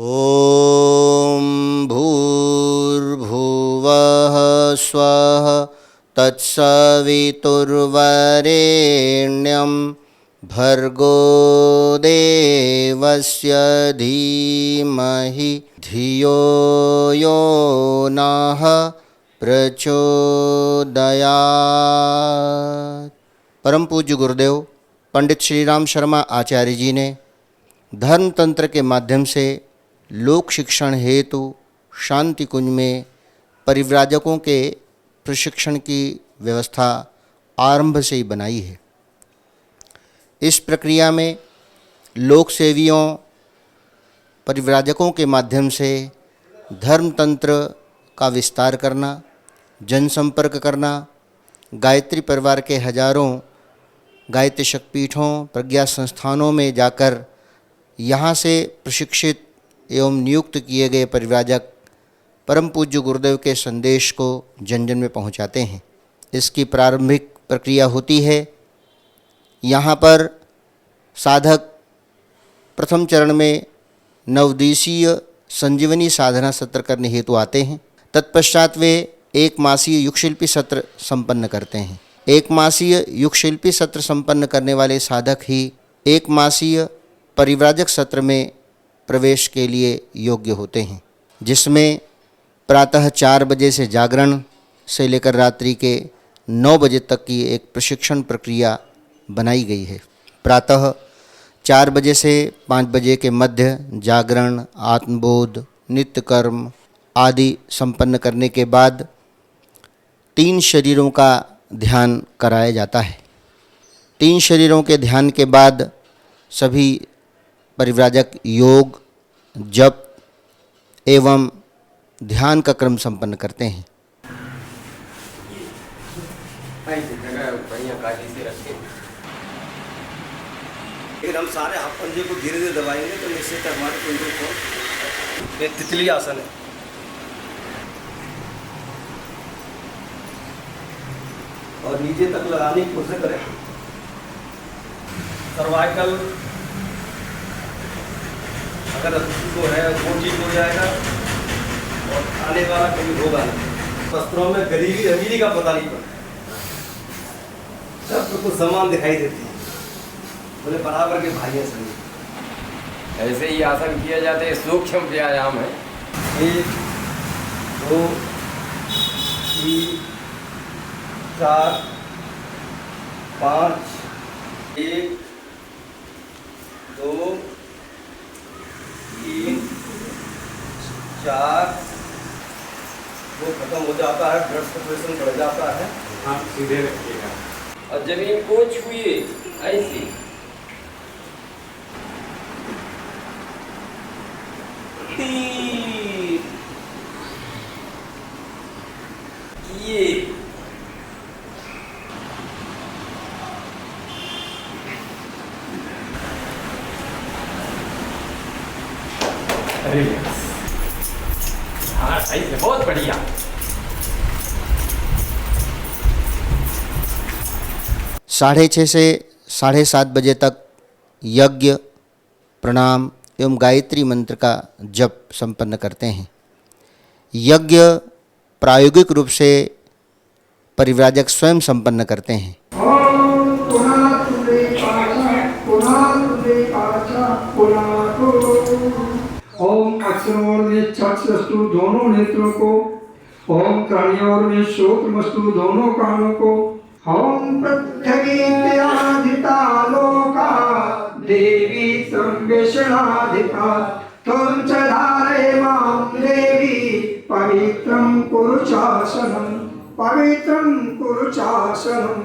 ॐ भूर्भुवः स्वः तत्सवितुर्वरेण्यं भर्गो देवस्य धीमहि धियो यो नः प्रचोदयात्। परम पूज्य गुरुदेव पंडित श्री राम शर्मा आचार्य जी ने धर्म तंत्र के माध्यम से लोक शिक्षण हेतु शांति कुंज में परिव्राजकों के प्रशिक्षण की व्यवस्था आरंभ से ही बनाई है। इस प्रक्रिया में लोक सेवियों परिव्राजकों के माध्यम से धर्म तंत्र का विस्तार करना, जनसंपर्क करना, गायत्री परिवार के हजारों गायत्री शक्तिपीठों प्रज्ञा संस्थानों में जाकर यहाँ से प्रशिक्षित एवं नियुक्त किए गए परिव्राजक परम पूज्य गुरुदेव के संदेश को जन जन में पहुँचाते हैं। इसकी प्रारंभिक प्रक्रिया होती है। यहाँ पर साधक प्रथम चरण में नवदिशीय संजीवनी साधना सत्र करने हेतु आते हैं। तत्पश्चात वे एक मासीय युगशिल्पी सत्र संपन्न करते हैं। एक मासीय युगशिल्पी सत्र संपन्न करने वाले साधक ही एक मासीय परिव्राजक सत्र में प्रवेश के लिए योग्य होते हैं, जिसमें प्रातः 4 बजे से जागरण से लेकर रात्रि के 9 बजे तक की एक प्रशिक्षण प्रक्रिया बनाई गई है। प्रातः 4 बजे से 5 बजे के मध्य जागरण, आत्मबोध, नित्य कर्म आदि संपन्न करने के बाद 3 शरीरों का ध्यान कराया जाता है। 3 शरीरों के ध्यान के बाद सभी परिव्राजक योग, जप एवं ध्यान का क्रम संपन्न करते हैं। लेकिन हम सारे हाथ पंजे को धीरे धीरे दबाएंगे तो निश्चित हमारे कुंडली को एक तितली आसन है। और नीचे तक लगाने की कोशिश करें। सर्वाइकल अगर को है वो ठीक हो जाएगा और आने वाला कभी होगा नहीं। वस्त्रों में गरीबी अमीरी का पता नहीं पड़ता, सब कुछ समान दिखाई देती है, बोले बराबर के भाई हैं सभी। ऐसे ही आसन किया जाते हैं, सूक्ष्म व्यायाम है। 1 2 3 4 5 1 2 3 4 वो खत्म हो जाता है, ब्लड सर्कुलेशन बढ़ जाता है। हाँ, सीधे रखिएगा और जमीन को छुए ऐसे। ये हाँ, सही है, बहुत बढ़िया। साढ़े 6 से 7:30 बजे तक यज्ञ, प्रणाम एवं गायत्री मंत्र का जप संपन्न करते हैं। यज्ञ प्रायोगिक रूप से परिव्राजक स्वयं संपन्न करते हैं। ओम अक्षरों में चक्षुस्तु दोनों नेत्रों को, ओम कर्णयों में श्रोत्रमस्तु दोनों कानों को, ओम पृथ्वीत्याधिता लोका देवी सर्वेषणाधिका त्वं च धारय मां देवी पवित्रं कुरु चासनं, पवित्रं कुरु चासनं।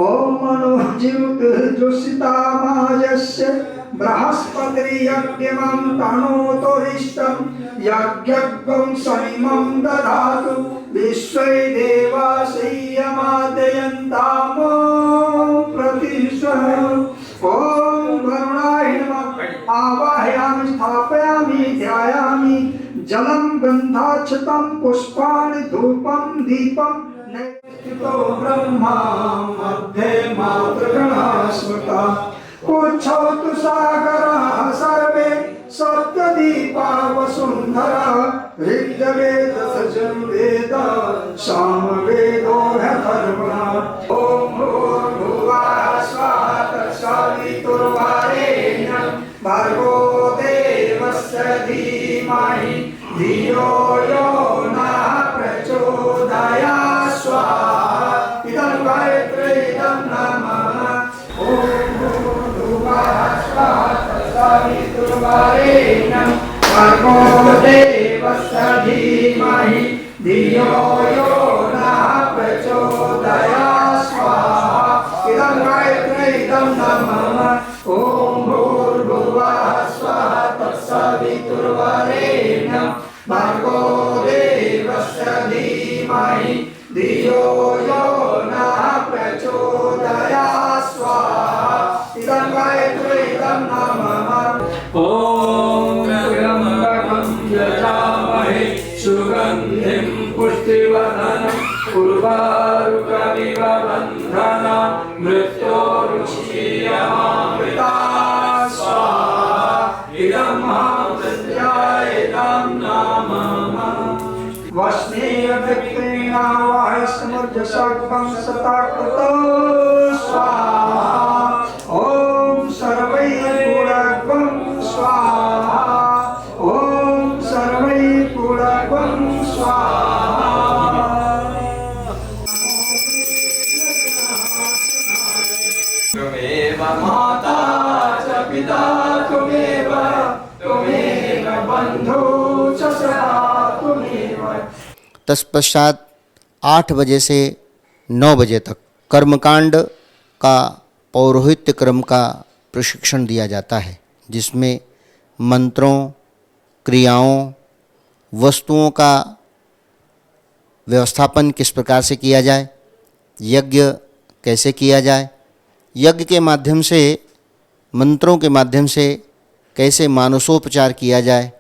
ओम मनोजीवज्योषितामायस्य बृहस्पतिर्यज्ञमं तनोतुरिष्टं यज्ञं समिमं दधातु विश्वे देवासयमादयन्तामो प्रतिष्ठः। ओम वरुणाय नमः। आवाहयामि, स्थापयामि, ध्यायामि। जलं गन्धाक्षतं पुष्पाणि धूपं दीपं नैवेद्यो ब्रह्मा मध्ये मातृगणा स्मृता। कुच्छोतु सागरः सर्वे सप्तदीप वसुंधरा ऋग्वेद यजुर्वेद सामवेदो है धर्मणा ओम भूर्भुवः स्वः तत्सवितुर्वरेण्यं भर्गो देवस्य धीमहि धियो यो नः प्रचोदयात् स्वाहा इदं गायत्री इदं नमः ओम भूर्भुवः स्वः तत्सवितुर्वरेण्यं भर्गो देवस्य धीमहि धियो यो नः प्रचोदयात् स्वाहा इदं गायत्री इदं नमः ओम भूर्भुवः स्वः तत्सवितुर्वरेण्यं भर्गो देवस्य धीमहि धियो यो नः प्रचोदयात् स्वाहा इदं गायत्री इदं नमः ओम त्र्यंबकं यजामहे सुगंधिं पुष्टिवर्धनम् उर्वारुकमिव बन्धनान् मृत्योर्मुक्षीयमामृतात् स्वाहा इदं महामृत्याय इदं नमः वस्नेयव्यक्तेना वायुसमुर्जसर्पं सताकृतो स्वाहा ॐ सर्वैर्गुणगं स्वाहा ॐ सर्वैर्गुणगं स्वाहा त्वमेव माता च पिता त्वमेव बन्धु च सखा त्वमेव। तत्पश्चात 8 बजे से 9 बजे तक कर्मकांड का पौरोहित्य क्रम का प्रशिक्षण दिया जाता है, जिसमें मंत्रों, क्रियाओं, वस्तुओं का व्यवस्थापन किस प्रकार से किया जाए, यज्ञ कैसे किया जाए, यज्ञ के माध्यम से, मंत्रों के माध्यम से कैसे मानसोपचार किया जाए,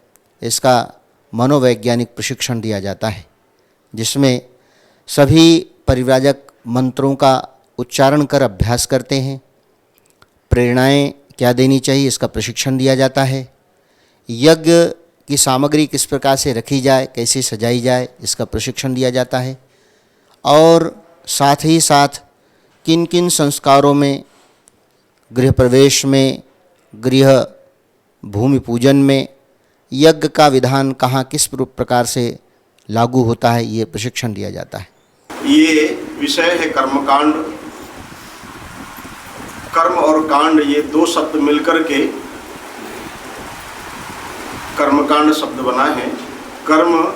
इसका मनोवैज्ञानिक प्रशिक्षण दिया जाता है, जिसमें सभी परिव्राजक मंत्रों का उच्चारण कर अभ्यास करते हैं। प्रेरणाएं क्या देनी चाहिए, इसका प्रशिक्षण दिया जाता है। यज्ञ की सामग्री किस प्रकार से रखी जाए, कैसे सजाई जाए, इसका प्रशिक्षण दिया जाता है। और साथ ही साथ किन किन संस्कारों में, गृह प्रवेश में, गृह भूमि पूजन में यज्ञ का विधान कहाँ किस प्रकार से लागू होता है, ये प्रशिक्षण दिया जाता है। ये विषय है कर्मकांड। कर्म और कांड ये दो शब्द मिलकर के कर्मकांड शब्द बना है। कर्म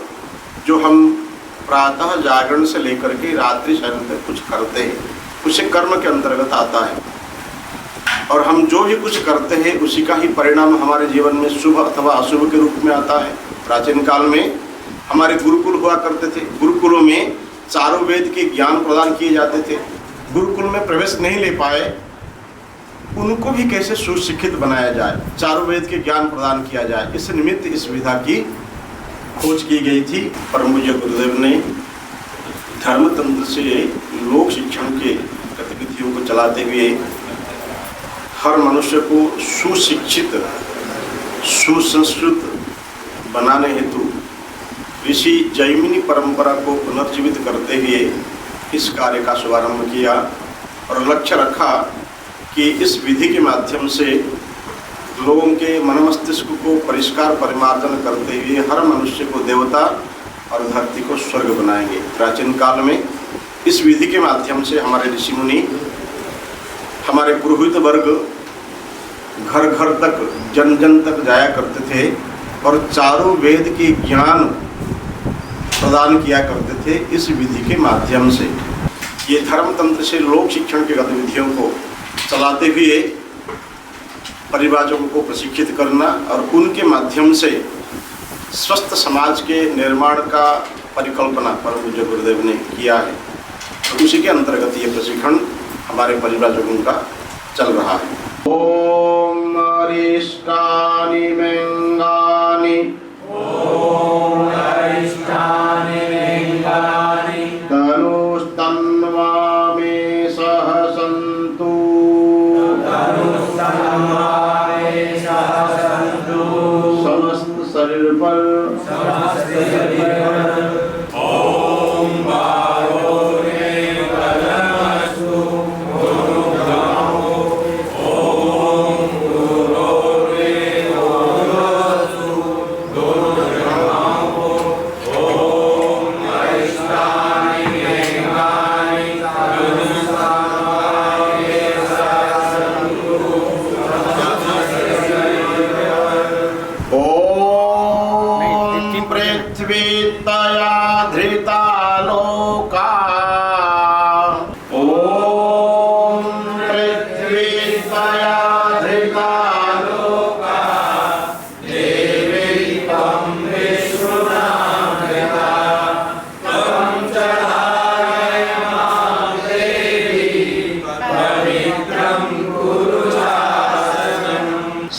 जो हम प्रातः जागरण से लेकर के रात्रि शयन तक कुछ करते हैं, उसे कर्म के अंतर्गत आता है। और हम जो भी कुछ करते हैं उसी का ही परिणाम हमारे जीवन में शुभ अथवा अशुभ के रूप में आता है। प्राचीन काल में हमारे गुरुकुल हुआ करते थे। गुरुकुलों में चारों वेद के ज्ञान प्रदान किए जाते थे। गुरुकुल में प्रवेश नहीं ले पाए, उनको भी कैसे सुशिक्षित बनाया जाए, चारों वेद के ज्ञान प्रदान किया जाए, इस निमित्त इस विधा की खोज की गई थी। परम पूज्य गुरुदेव ने धर्मतंत्र से लोक शिक्षण के गतिविधियों को चलाते हुए हर मनुष्य को सुशिक्षित, सुसंस्कृत बनाने हेतु ऋषि जैमिनी परंपरा को पुनर्जीवित करते हुए इस कार्य का शुभारंभ किया और लक्ष्य रखा कि इस विधि के माध्यम से लोगों के मन मस्तिष्क को परिष्कार परिमार्जन करते हुए हर मनुष्य को देवता और धरती को स्वर्ग बनाएंगे। प्राचीन काल में इस विधि के माध्यम से हमारे ऋषि मुनि, हमारे पुरोहित वर्ग घर घर तक, जन जन तक जाया करते थे और चारों वेद के ज्ञान प्रदान किया करते थे इस विधि के माध्यम से। ये धर्मतंत्र से लोक शिक्षण की गतिविधियों को चलाते हुए परिवारों को प्रशिक्षित करना और उनके माध्यम से स्वस्थ समाज के निर्माण का परिकल्पना परम पूज्य गुरुदेव ने किया है। तो उसी के अंतर्गत ये प्रशिक्षण हमारे परिवारों का चल रहा है। ओम अरिष्टानि व्यंगानि, ओम अरिष्टानि व्यंगानि तनुस्तन्वा मे सह सन्तु, तनुस्तन्वा मे सह सन्तु समस्त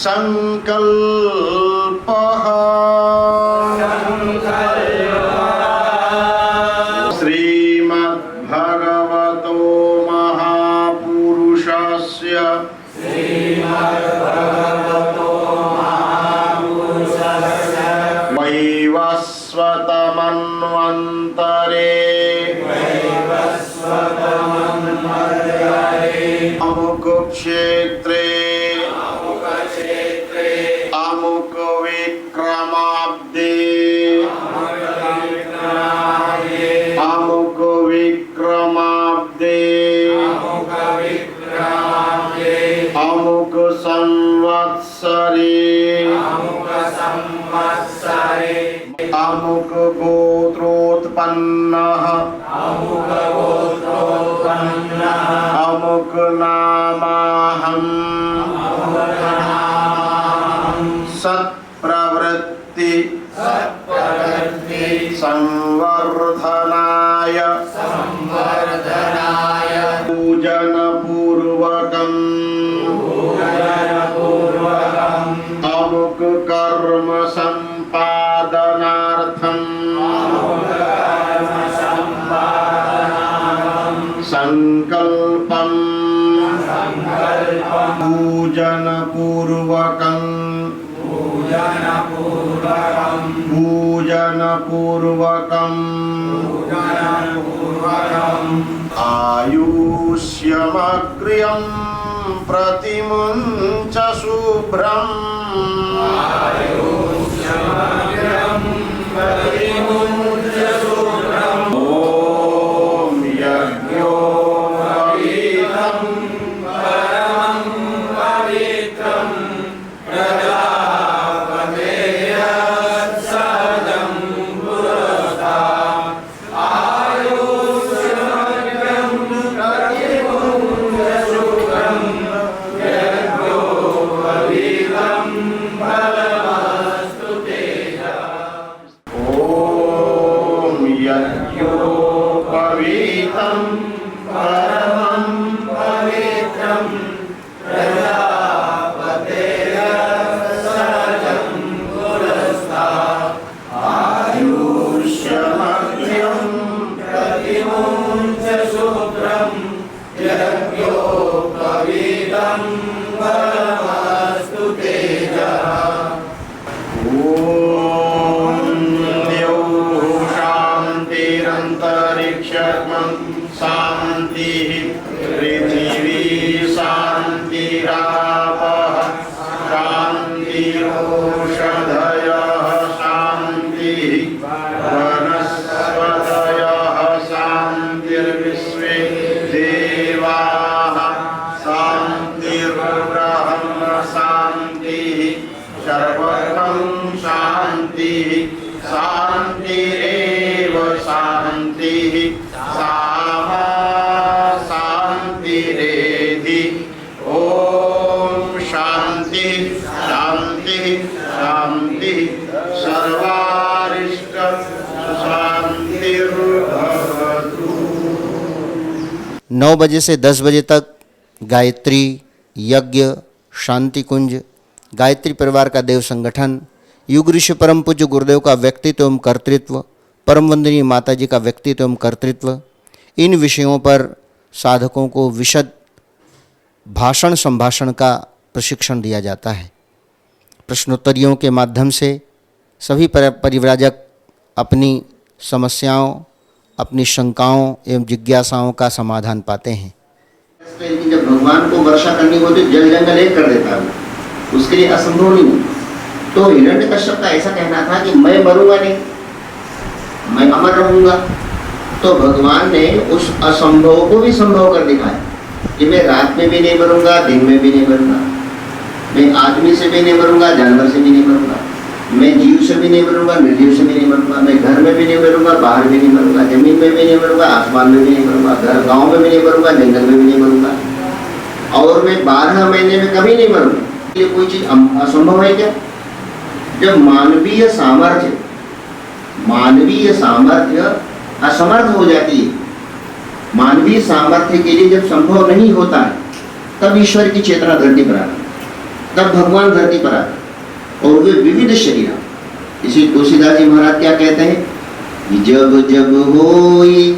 संकल्पः श्रीमद्भगवतो महापुरुषस्य वैवस्वतमन्वन्तरे अमुक क्षेत्रे अमुक विक्रमाब्दे अमुक विक्रमाब्दे अमुक संवत्सरे अमुक गोत्रोत्पन्नः अमुक नामाहं सत्प्रवृत्ति संवर्धनाय पूजनपूर्वकम् अमुक कर्म संपादनार्थम् संकल्पम् पूजनपूर्वकम् आयुष्यमग्र्यं प्रतिमुञ्च शुभ्रम् ॐ यज्ञो शांति पृथ्वी शांतिरापः शांतिरोषधयः शांतिः वनस्पतयः शांतिर्विश्वे देवाः शांतिर्ब्रह्म शांतिः सर्वं शांतिः शांतिरेव शांतिः सामा शांतिरेधि ओम शांति शांति शांति सर्वारिष्ट शांतिर्भवतु। 9 बजे से 10 बजे तक गायत्री यज्ञ शांति कुंज गायत्री परिवार का देव संगठन युग ऋषि परम पूज्य गुरुदेव का व्यक्तित्व एवं कर्तृत्व परम वंदनीय माता जी का व्यक्तित्व एवं कर्तृत्व इन विषयों पर साधकों को विशद भाषण संभाषण का प्रशिक्षण दिया जाता है। प्रश्नोत्तरियों के माध्यम से सभी परिव्राजक अपनी समस्याओं अपनी शंकाओं एवं जिज्ञासाओं का समाधान पाते हैं। जब भगवान को वर्षा करनी होती जल जंगल एक कर देता है, उसके लिए असंभव नहीं। तो हिरण्यकश्यप का ऐसा कहना था कि मैं मरूंगा नहीं, मैं अमर रहूंगा। तो भगवान ने उस असंभव को भी संभव कर दिखाया कि मैं रात में भी नहीं मरूंगा, दिन में भी नहीं मरूंगा, मैं आदमी से भी नहीं मरूंगा, जानवर से भी नहीं मरूंगा, मैं जीव से भी नहीं मरूंगा, निर्जीव से भी नहीं मरूंगा, मैं घर में भी नहीं मरूंगा, बाहर भी नहीं मरूंगा, जमीन में भी नहीं मरूंगा, आसमान में भी नहीं मरूंगा, घर गाँव में भी नहीं मरूंगा, जंगल में भी नहीं मरूंगा, और मैं 12 महीने में कभी नहीं मरूंगा। ये कोई चीज असंभव है क्या? जब मानवीय सामर्थ्य असमर्थ हो जाती है, मानवीय सामर्थ्य के लिए जब संभव नहीं होता है, तब ईश्वर की चेतना धरती पर आती है। तब भगवान धरती पर आते और वे विविध शरीर। इसी तुलसीदास जी महाराज क्या कहते हैं कि जब जब होई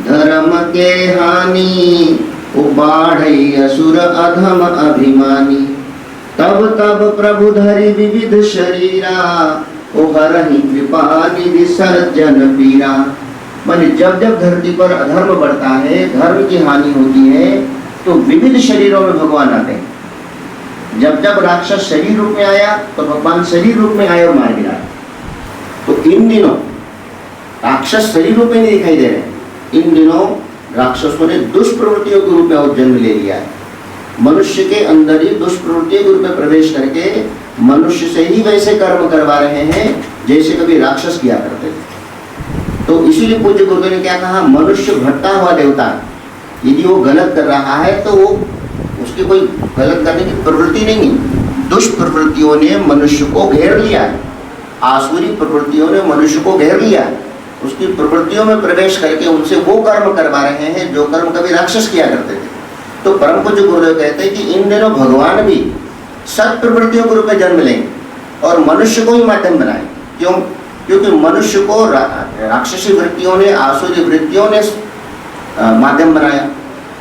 धर्म के हानि बाढ़ई असुर अधम अभिमानी तब तब प्रभु धरि विविध शरीरा ओ हरहि कृपा निधि सर्जन पीरा। माने जब जब धरती पर अधर्म बढ़ता है, धर्म की हानि होती है, तो विविध शरीरों में भगवान आते हैं। जब जब राक्षस शरीर रूप में आया तो भगवान शरीर रूप में आए और मार गिराया। तो इन दिनों राक्षस शरीर रूप में नहीं दिखाई दे रहे, इन दिनों राक्षसों ने दुष्प्रवृत्तियों के रूप में और जन्म ले लिया है। मनुष्य के अंदर ही दुष्प्रवृत्तियों के रूप में प्रवेश करके मनुष्य से ही वैसे कर्म करवा रहे हैं जैसे कभी राक्षस किया करते थे। तो इसीलिए पूज्य गुरुदेव ने क्या कहा, मनुष्य भटका हुआ देवता, यदि वो गलत कर रहा है तो वो उसकी कोई गलत करने की प्रवृत्ति नहीं है। दुष्प्रवृत्तियों ने मनुष्य को घेर लिया है, आसुरी प्रवृत्तियों ने मनुष्य को घेर लिया है। उसकी प्रवृत्तियों में प्रवेश करके उनसे वो कर्म करवा रहे हैं जो कर्म कभी राक्षस किया करते थे। तो परम पूज्य गुरुदेव कहते हैं कि इन दिनों भगवान भी सत प्रवृत्तियों के रूप में जन्म लेंगे और मनुष्य को ही माध्यम बनाए। क्यों? क्योंकि मनुष्य को राक्षसी वृत्तियों ने, आसुरी वृत्तियों ने माध्यम बनाया।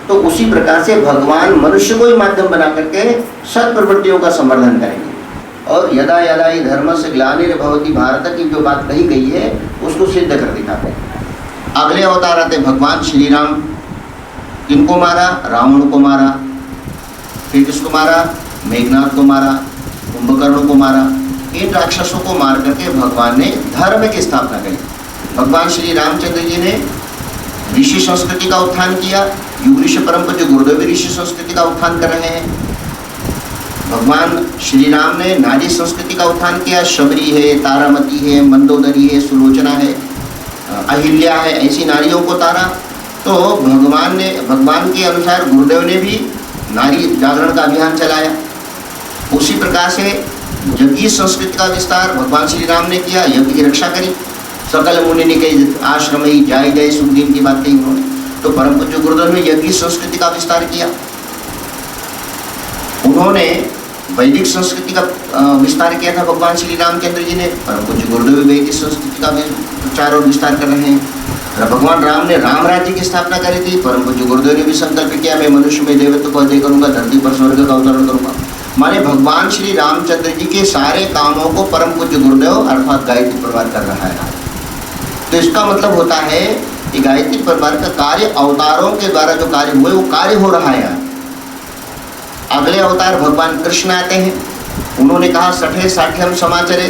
तो उसी प्रकार से भगवान मनुष्य को ही माध्यम बना करके सत प्रवृत्तियों का संवर्धन करेंगे। और यदा यदा ही धर्म से ग्लानिर्भवति भारत की जो बात कही गई है उसको सिद्ध कर दिखाते हैं। अगले अवतार आते भगवान श्री राम। किनको मारा? रावण को मारा। फिर किसको मारा? मेघनाथ को मारा, कुंभकर्ण को मारा। इन राक्षसों को मार करके भगवान ने धर्म की स्थापना करी। भगवान श्री रामचंद्र जी ने ऋषि संस्कृति का उत्थान किया। युग ऋषि परम पूज्य गुरुदेव ऋषि संस्कृति का उत्थान कर रहे हैं। भगवान श्री राम ने नारी संस्कृति का उत्थान किया। शबरी है, तारामती है, मंदोदरी है, सुलोचना है, अहिल्या है, ऐसी नारियों को तारा। तो भगवान के अनुसार गुरुदेव ने भी नारी जागरण का अभियान चलाया। उसी प्रकार से यज्ञ संस्कृति का विस्तार भगवान श्री राम ने किया, यज्ञ की रक्षा करी। सकल मुनि ने कही आश्रम ही जाय जाय सुखदीन की बात कही उन्होंने। तो परम पूज्य गुरुदेव ने यज्ञ संस्कृति का विस्तार किया। उन्होंने वैदिक संस्कृति का विस्तार किया था भगवान श्री रामचंद्र जी ने। परम पूज्य गुरुदेव वैदिक संस्कृति का प्रचार और विस्तार कर रहे हैं। भगवान राम ने राम राज्य की स्थापना करी थी। परम पूज्य गुरुदेव ने भी संकल्प किया, मैं मनुष्य में देवत्व को अध्यय करूंगा, धरती पर स्वर्ग का अवतरण करूंगा। माने भगवान श्री रामचंद्र जी के सारे कामों को परम पूज्य गुरुदेव अर्थात गायत्री परिवार कर रहा है। तो इसका मतलब होता है कि गायत्री परिवार का कार्य अवतारों के द्वारा जो कार्य हुए वो कार्य हो रहा है। अगले अवतार भगवान कृष्ण आते हैं। उन्होंने कहा सठे साठ्यम समाचरे,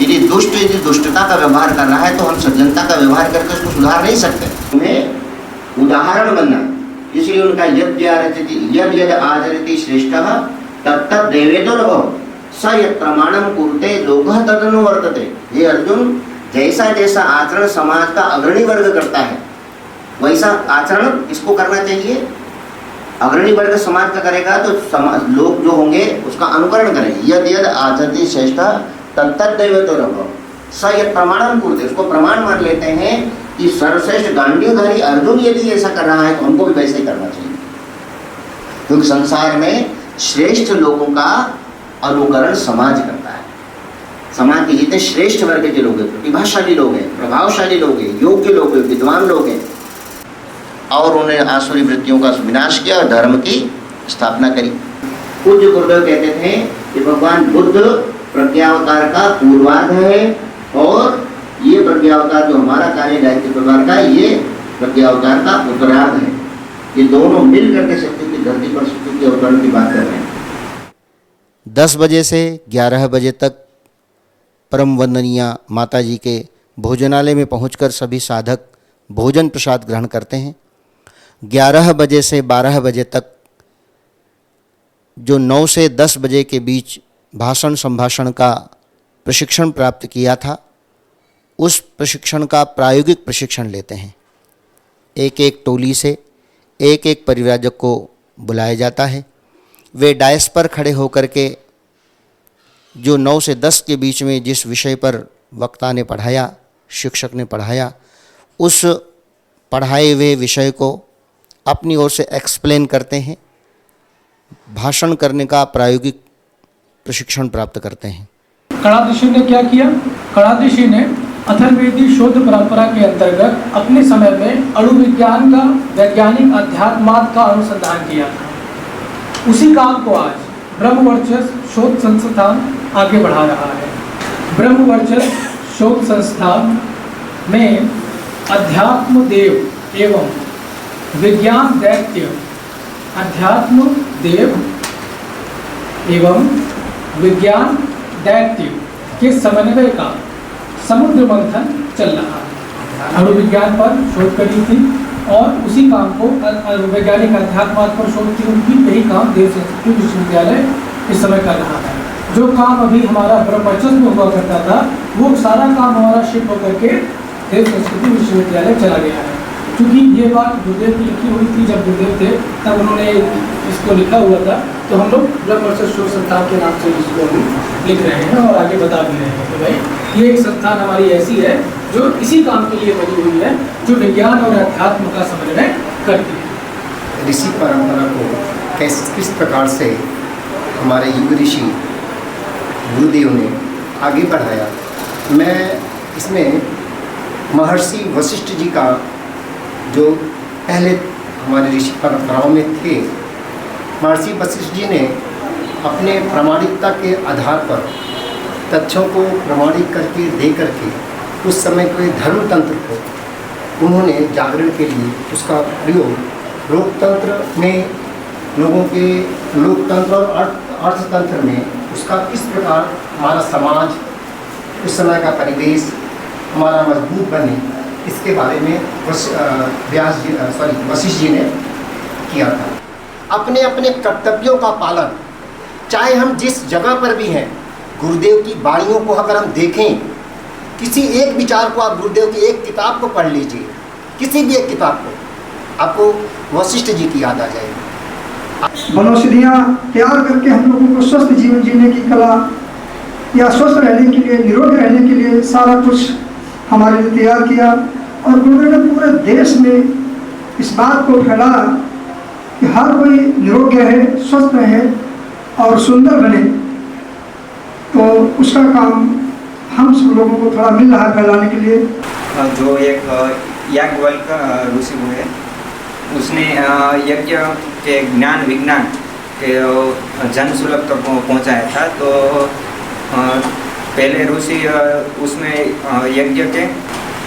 यदि दुष्टता का व्यवहार कर रहा है तो हम सज्जनता का व्यवहार करके उसको सुधार नहीं सकते। उन्हें उदाहरण बनना, इसलिए उनका यद यद आचरति श्रेष्ठः तत्त देवेतो नभो स यत् प्रमाणम कुरुते लोकः तदनु वर्तते। हे अर्जुन, जैसा जैसा आचरण समाज का अग्रणी वर्ग करता है वैसा आचरण इसको करना चाहिए। अग्रणी वर्ग समाज का करेगा तो समाज लोग जो होंगे उसका अनुकरण करेंगे। यद यद आचरति श्रेष्ठः तत्त देवेतो नभो स यत् प्रमाणम कुरुते, उसको प्रमाण मान लेते हैं कि सर्वश्रेष्ठ गांडीवधारी अर्जुन यदि ऐसा कर रहा है तो हमको भी वैसे ही करना चाहिए। क्योंकि संसार में श्रेष्ठ लोगों का अनुकरण समाज करता है। समाज के जितने श्रेष्ठ वर्ग के लोग हैं, प्रतिभाशाली लोग हैं, प्रभावशाली लोग हैं, योग्य लोग हैं, विद्वान लोग हैं, और उन्हें आसुरी वृत्तियों का विनाश किया और धर्म की स्थापना करी। पूज्य गुरुदेव कहते थे कि भगवान बुद्ध प्रज्ञावतार का पूर्वार्ध है और ये प्रज्ञावतार जो हमारा कार्य गायत्री परिवार का, ये प्रज्ञावतार का उत्तरार्ध है। ये दोनों मिल करके शक्ति की धरती पर शक्ति के अवतरण की बात कर रहे हैं। 10 बजे से 11 बजे तक परम वंदनीय माता जी के भोजनालय में पहुंचकर सभी साधक भोजन प्रसाद ग्रहण करते हैं। 11 बजे से 12 बजे तक जो 9 से 10 बजे के बीच भाषण संभाषण का प्रशिक्षण प्राप्त किया था, उस प्रशिक्षण का प्रायोगिक प्रशिक्षण लेते हैं। एक एक टोली से एक एक परिव्राजक को बुलाया जाता है। वे डायस पर खड़े होकर के जो 9 से 10 के बीच में जिस विषय पर वक्ता ने पढ़ाया, शिक्षक ने पढ़ाया, उस पढ़ाए हुए विषय को अपनी ओर से एक्सप्लेन करते हैं। भाषण करने का प्रायोगिक प्रशिक्षण प्राप्त करते हैं। कणाद ऋषि ने क्या किया? कणाद ऋषि ने अथर्ववेदी शोध परंपरा के अंतर्गत अपने समय में अणु विज्ञान का वैज्ञानिक अध्यात्माद का अनुसंधान किया था। उसी काम को आज ब्रह्मवर्चस्व शोध संस्थान आगे बढ़ा रहा है। ब्रह्मवर्चस्व शोध संस्थान में अध्यात्म देव एवं विज्ञान दैत्य, अध्यात्म देव एवं विज्ञान दैत्य के समन्वय का समुद्र मंथन चल रहा है। अणु विज्ञान पर शोध करी थी और उसी काम को वैज्ञानिक अध्यात्मवाद पर शोध की उनकी यही काम देव संस्कृत विश्वविद्यालय इस समय कर रहा है। जो काम अभी हमारा ब्रह्मवर्चस्व में हुआ करता था वो सारा काम हमारा शिफ्ट होकर के देव संस्कृति विश्वविद्यालय चला गया है। क्योंकि ये बात गुरुदेव की लिखी हुई थी, जब गुरुदेव थे तब उन्होंने इसको लिखा हुआ था, तो हम लोग ब्रह्मवर्चस्व शोध संस्थान के नाम से इसको हम लिख रहे हैं और आगे बता भी रहे हैं कि भाई ये एक संस्थान हमारी ऐसी है जो इसी काम के लिए बनी हुई है, जो विज्ञान और अध्यात्म का समन्वय करती है। ऋषि परंपरा को किस प्रकार से हमारे युग ऋषि गुरुदेव ने आगे बढ़ाया, मैं इसमें महर्षि वशिष्ठ जी का, जो पहले हमारे ऋषि परंपराओं में थे, महर्षि वशिष्ठ जी ने अपने प्रामाणिकता के आधार पर तथ्यों को प्रमाणित करके दे करके उस समय के धर्मतंत्र को उन्होंने जागरण के लिए उसका प्रयोग लोकतंत्र में, लोगों के लोकतंत्र और अर्थतंत्र में उसका किस प्रकार हमारा समाज, उस समय का परिवेश हमारा मजबूत बने, इसके बारे में वशिष्ठ जी ने किया था। अपने अपने कर्तव्यों का पालन, चाहे हम जिस जगह पर भी हैं, गुरुदेव की वाणियों को अगर हम देखें, किसी एक विचार को, आप गुरुदेव की एक किताब को पढ़ लीजिए, किसी भी एक किताब को, आपको वशिष्ठ जी की याद आ जाएगी। वनौषधियाँ तैयार करके हम लोगों को स्वस्थ जीवन जीने की कला या स्वस्थ रहने के लिए, निरोग रहने के लिए सारा कुछ हमारे लिए तैयार किया। और गुरुदेव ने पूरे देश में इस बात को फैलाया कि हर कोई निरोग रहे, स्वस्थ रहे और सुंदर बने। तो उसका काम हम सब लोगों को थोड़ा मिल रहा है फैलाने के लिए। जो एक याज्ञवल्क्य ऋषि हुए, उसने यज्ञ के ज्ञान विज्ञान के जन सुलभ तक पहुँचाया था। तो पहले ऋषि उसमें यज्ञ के,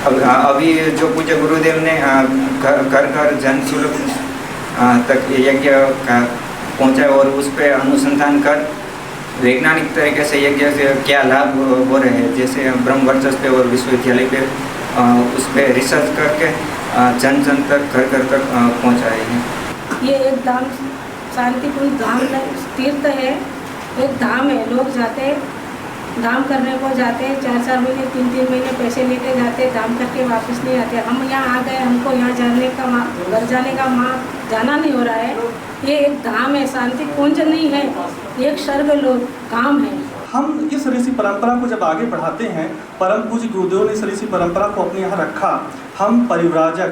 अभी जो पूज्य गुरुदेव ने घर घर जन सुलभ तक यज्ञ का पहुँचाया और उस पर अनुसंधान कर वैज्ञानिक तरीके से यज्ञ से क्या लाभ हो रहे हैं, जैसे ब्रह्मवर्चस्व पे और विश्वविद्यालय पे उस पर रिसर्च करके जन जन तक घर घर तक पहुँचाए हैं। ये एक धाम शांतिपूर्ण धाम तीर्थ है, एक धाम है। लोग जाते हैं धाम करने को, जाते हैं 4-4 महीने 3-3 महीने पैसे लेके जाते, धाम करके वापस नहीं आते। हम यहाँ आ गए, हमको यहाँ जाने का घर जाने का जाना नहीं हो रहा है। ये एक धाम है, शांति कुंज नहीं है, एक स्वर्ग लोक काम है। हम इस ऋषि परंपरा को जब आगे बढ़ाते हैं, परम पूज्य गुरुदेव ने इस ऋषि परंपरा को अपने यहाँ रखा। हम परिव्राजक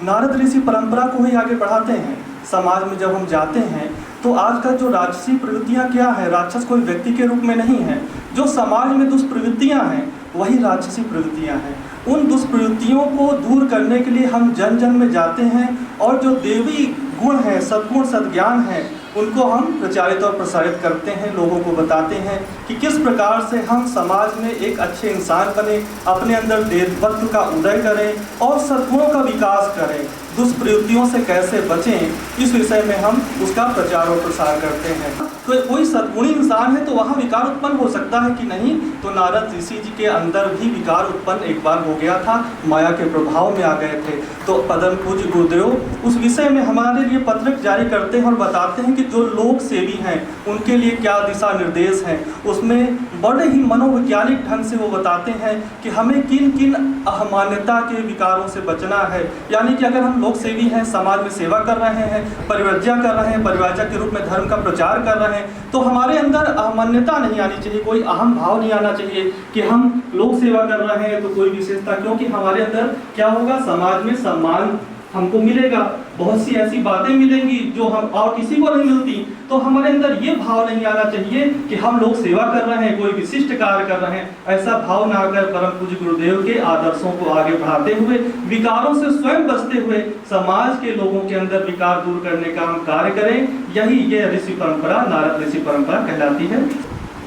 नारद ऋषि परंपरा को ही आगे बढ़ाते हैं। समाज में जब हम जाते हैं तो आजकल जो राजसी प्रवृत्तियाँ क्या है, राक्षस कोई व्यक्ति के रूप में नहीं है, जो समाज में दुष्प्रवृत्तियाँ हैं वही राक्षसी प्रवृत्तियाँ हैं। उन दुष्प्रवृत्तियों को दूर करने के लिए हम जन जन में जाते हैं और जो देवी गुण हैं, सद्गुण सद्ज्ञान हैं, उनको हम प्रचारित और प्रसारित करते हैं, लोगों को बताते हैं कि किस प्रकार से हम समाज में एक अच्छे इंसान बने, अपने अंदर देवत्व का उदय करें और सद्गुणों का विकास करें, दुष्प्रवृत्तियों से कैसे बचें, इस विषय में हम उसका प्रचार और प्रसार करते हैं। तो कोई सद्गुणी इंसान है तो वहाँ विकार उत्पन्न हो सकता है कि नहीं, तो नारद ऋषि जी के अंदर भी विकार उत्पन्न एक बार हो गया था, माया के प्रभाव में आ गए थे। तो परम पूज्य गुरुदेव उस विषय में हमारे लिए पत्रक जारी करते हैं और बताते हैं कि जो लोक सेवी हैं उनके लिए क्या दिशा निर्देश हैं। उसमें बड़े ही मनोवैज्ञानिक ढंग से वो बताते हैं कि हमें किन किन अहमान्यता के विकारों से बचना है। यानी कि अगर हम लोक सेवी हैं, समाज में सेवा कर रहे हैं, परिवर्ज्या कर रहे हैं, परिवारजक के रूप में धर्म का प्रचार कर रहे हैं, तो हमारे अंदर अहमान्यता नहीं आनी चाहिए, कोई अहम भाव नहीं आना चाहिए कि हम लोक सेवा कर रहे हैं तो कोई विशेषता, क्योंकि हमारे अंदर क्या होगा, समाज में सम्मान हमको मिलेगा, बहुत सी ऐसी बातें मिलेंगी जो हम और किसी को नहीं मिलती। तो हमारे अंदर ये भाव नहीं आना चाहिए कि हम लोग सेवा कर रहे हैं, कोई विशिष्ट कार्य कर रहे हैं। ऐसा भाव ना आकर परम पूज्य गुरुदेव के आदर्शों को आगे बढ़ाते हुए, विकारों से स्वयं बचते हुए समाज के लोगों के अंदर विकार दूर करने का हम कार्य करें। यही ये ऋषि परंपरा, नारद ऋषि परंपरा कहलाती है।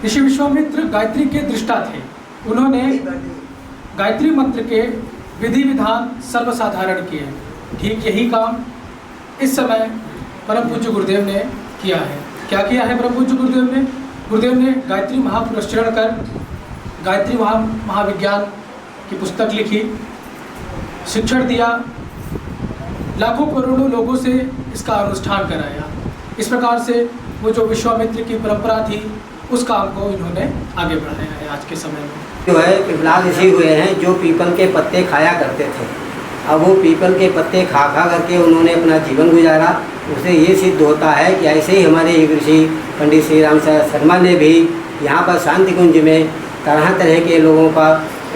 ऋषि विश्वामित्र गायत्री के दृष्टा थे। उन्होंने गायत्री मंत्र के विधि विधान सर्वसाधारण किए। ठीक यही काम इस समय परम पूज्य गुरुदेव ने किया है। क्या किया है परम पूज्य गुरुदेव ने? गुरुदेव ने गायत्री महापुरस्चरण कर गायत्री महाविज्ञान की पुस्तक लिखी, शिक्षण दिया, लाखों करोड़ों लोगों से इसका अनुष्ठान कराया। इस प्रकार से वो जो विश्वामित्र की परंपरा थी उस काम को इन्होंने आगे बढ़ाया है आज के समय में। जो है पिपलाद ऋषि हुए हैं जो पीपल के पत्ते खाया करते थे। अब वो पीपल के पत्ते खा करके उन्होंने अपना जीवन गुजारा। उसे ये सिद्ध होता है कि ऐसे ही हमारे एक ऋषि पंडित श्री राम शर्मा ने भी यहाँ पर शांति कुंज में तरह तरह के लोगों का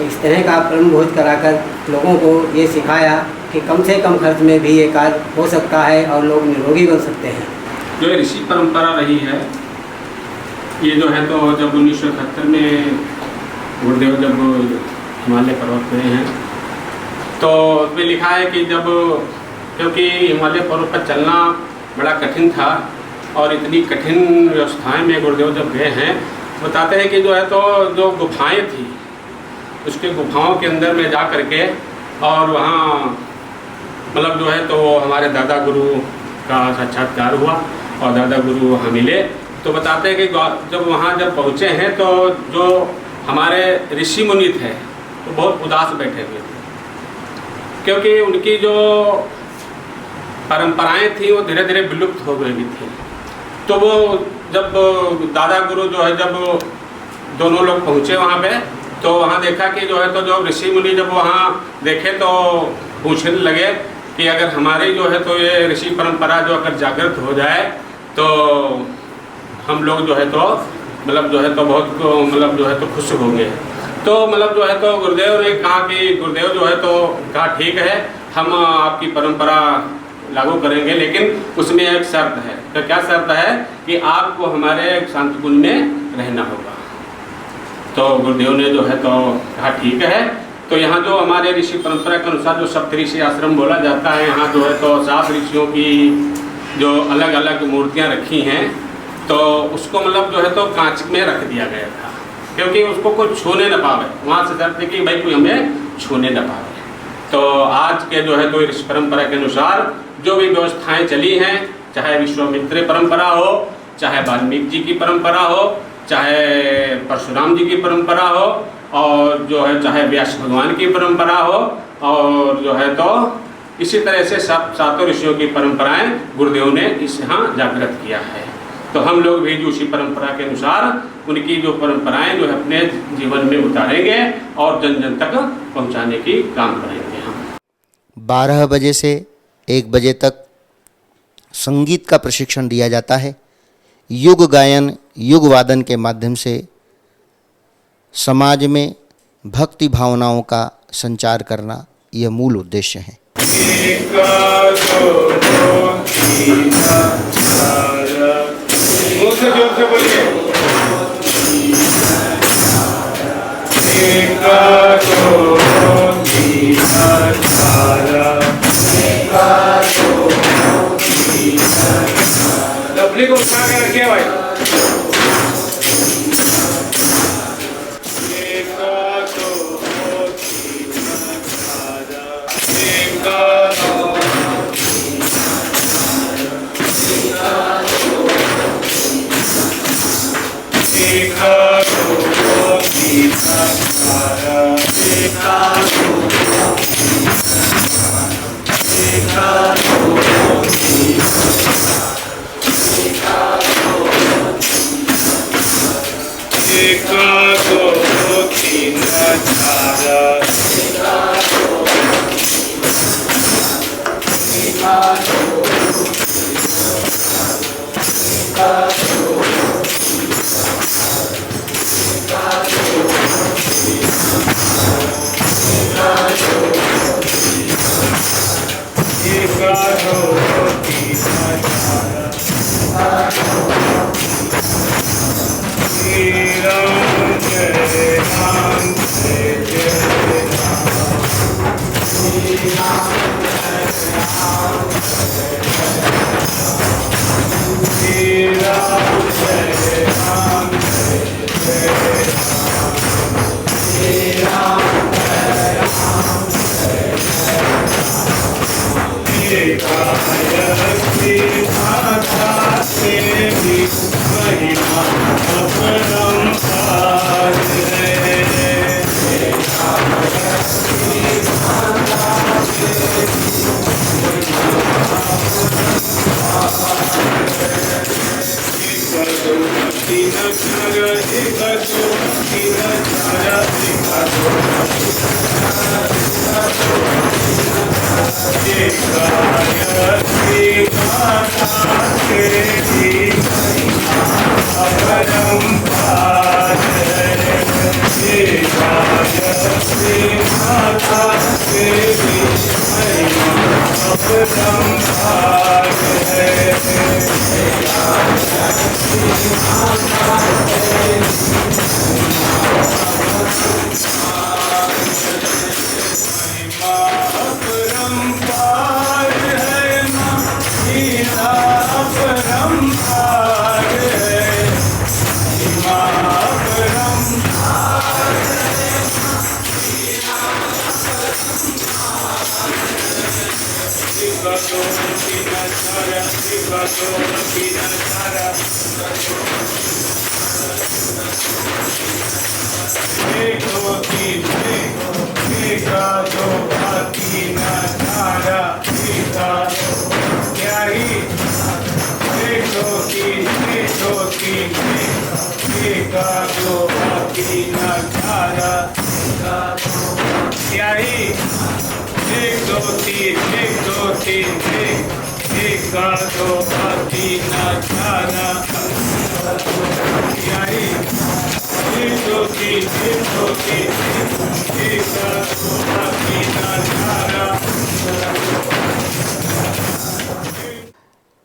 इस तरह का परम भोज कराकर लोगों को ये सिखाया कि कम से कम खर्च में भी ये कार्य हो सकता है और लोग निरोगी बन सकते हैं। जो ऋषि परंपरा रही है, ये जो है तो जब 1971 में गुरुदेव जब हिमालय पर्वत गए हैं तो उसमें लिखा है कि जब, क्योंकि हिमालय पर्वत पर चलना बड़ा कठिन था और इतनी कठिन व्यवस्थाएं में गुरुदेव जब गए हैं, बताते हैं कि जो है तो जो गुफाएं थी उसके गुफाओं के अंदर में जा करके और वहाँ मतलब जो है तो हमारे दादा गुरु का साक्षात्कार हुआ और दादा गुरु वहाँ मिले। तो बताते हैं कि जब वहाँ जब पहुँचे हैं तो जो हमारे ऋषि मुनि थे तो बहुत उदास बैठे हुए थे, क्योंकि उनकी जो परंपराएं थी वो धीरे धीरे विलुप्त हो गई थी। तो वो जब दादा गुरु जो है जब दोनों लोग पहुँचे वहाँ पे तो वहाँ देखा कि जो है तो जो ऋषि मुनि जब वहाँ देखे तो पूछने लगे कि अगर हमारी जो है तो ये ऋषि परंपरा जो अगर जागृत हो जाए तो हम लोग जो है तो मतलब जो है तो बहुत मतलब जो है तो खुश होंगे। तो मतलब जो है तो गुरुदेव ने कहा कि गुरुदेव जो है तो कहा ठीक है, हम आपकी परंपरा लागू करेंगे, लेकिन उसमें एक शर्त है। तो क्या शर्त है? कि आपको हमारे शांति कुंज में रहना होगा। तो गुरुदेव ने जो है तो कहा ठीक है। तो यहाँ जो हमारे ऋषि परंपरा के अनुसार जो सप्तऋषि आश्रम बोला जाता है, यहाँ जो है तो 7 ऋषियों की जो अलग अलग मूर्तियाँ रखी हैं, तो उसको मतलब जो है तो कांच में रख दिया गया था, क्योंकि उसको कोई छूने न पावे। वहाँ से शर्त है कि भाई कोई हमें छूने न पावे। तो आज के जो है तो इस परंपरा के अनुसार जो भी व्यवस्थाएं चली हैं, चाहे विश्वामित्र परंपरा हो, चाहे वाल्मीकि जी की परंपरा हो, चाहे परशुराम जी की परंपरा हो, और जो है चाहे व्यास भगवान की परंपरा हो, और जो है तो इसी तरह से सातों ऋषियों की परंपराएं गुरुदेव ने इस यहाँ जागृत किया है। तो हम लोग भी जो उसी परंपरा के अनुसार उनकी जो परंपराएं जो है अपने जीवन में उतारेंगे और जन जन तक पहुंचाने की काम करेंगे। हम 12 बजे से 1 बजे तक संगीत का प्रशिक्षण दिया जाता है। युग गायन, युग वादन के माध्यम से समाज में भक्ति भावनाओं का संचार करना यह मूल उद्देश्य है। जोर से बोलिए। डबली को उठा के रखिए भाई।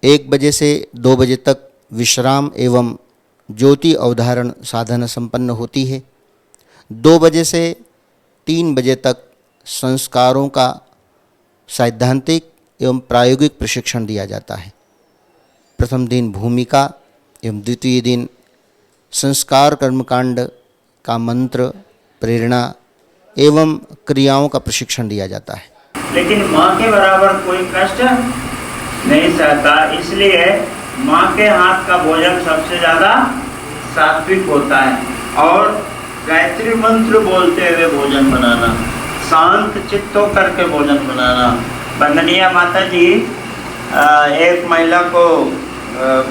एक बजे से 2 बजे तक विश्राम एवं ज्योति अवधारण साधना संपन्न होती है। 2 बजे से 3 बजे तक संस्कारों का सैद्धांतिक एवं प्रायोगिक प्रशिक्षण दिया जाता है। प्रथम दिन भूमिका एवं द्वितीय दिन संस्कार कर्मकांड का मंत्र, प्रेरणा एवं क्रियाओं का प्रशिक्षण दिया जाता है। लेकिन माँ के बराबर कोई कष्ट नहीं सहता, इसलिए माँ के हाथ का भोजन सबसे ज़्यादा सात्विक होता है। और गायत्री मंत्र बोलते हुए भोजन बनाना, शांत चित्त होकर के भोजन बनाना। वंदनीय माता जी एक महिला को